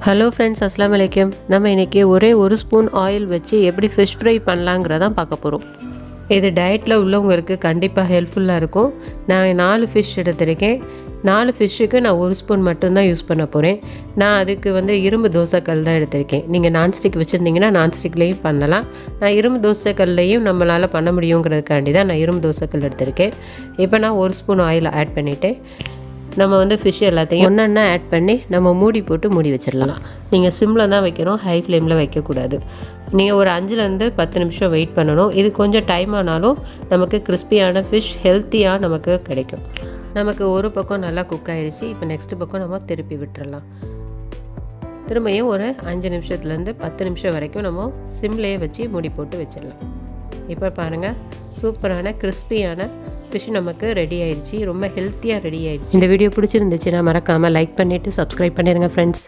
Hello friends, அஸ்ஸலாமு அலைக்கும். நம்ம இன்றைக்கி ஒரு ஸ்பூன் ஆயில் வச்சு எப்படி ஃபிஷ் ஃப்ரை பண்ணலாங்கிறதான் பார்க்க போகிறோம். இது டயட்டில் உள்ளவங்களுக்கு கண்டிப்பாக ஹெல்ப்ஃபுல்லாக இருக்கும். நான் 4 ஃபிஷ் எடுத்திருக்கேன். 4 ஃபிஷ்ஷுக்கு நான் 1 ஸ்பூன் மட்டும்தான் யூஸ் பண்ண போகிறேன். நான் அதுக்கு இரும்பு தோசைக்கல் தான் எடுத்திருக்கேன். நீங்கள் நான்ஸ்டிக் வச்சுருந்தீங்கன்னா நான்ஸ்டிக்லேயும் பண்ணலாம். நான் இரும்பு தோசைக்கல்லையும் நம்மளால் பண்ண முடியுங்கிறதுக்காண்டி தான் நான் இரும்பு தோசைக்கல் எடுத்திருக்கேன். இப்போ நான் 1 ஸ்பூன் ஆயில் ஆட் பண்ணிவிட்டேன். நம்ம ஃபிஷ் எல்லாத்தையும் ஒன்றா ஆட் பண்ணி நம்ம மூடி போட்டு மூடி வச்சிடலாம். நீங்கள் சிம்மில் தான் வைக்கணும், ஹை ஃப்ளேமில் வைக்கக்கூடாது. நீங்கள் ஒரு 5லேருந்து 10 நிமிஷம் வெயிட் பண்ணணும். இது கொஞ்சம் டைம் ஆனாலும் நமக்கு கிறிஸ்பியான ஃபிஷ் ஹெல்த்தியாக நமக்கு கிடைக்கும். நமக்கு ஒரு பக்கம் நல்லா குக் ஆகிடுச்சு. இப்போ நெக்ஸ்ட் பக்கம் நம்ம திருப்பி விட்டுறலாம். திரும்பியும் ஒரு 5 நிமிஷத்துலேருந்து 10 நிமிஷம் வரைக்கும் நம்ம சிம்லேயே வச்சு மூடி போட்டு வச்சிடலாம். இப்போ பாருங்கள், சூப்பரான கிறிஸ்பியான ஃபிஷ் நமக்கு ரெடி ஆயிடுச்சு. ரொம்ப ஹெல்த்தியாக ரெடி ஆயிடுச்சு. இந்த வீடியோ பிடிச்சிருந்துச்சுன்னா மறக்காமல் லைக் பண்ணிவிட்டு சப்ஸ்கிரைப் பண்ணிடுங்க ஃப்ரெண்ட்ஸ்.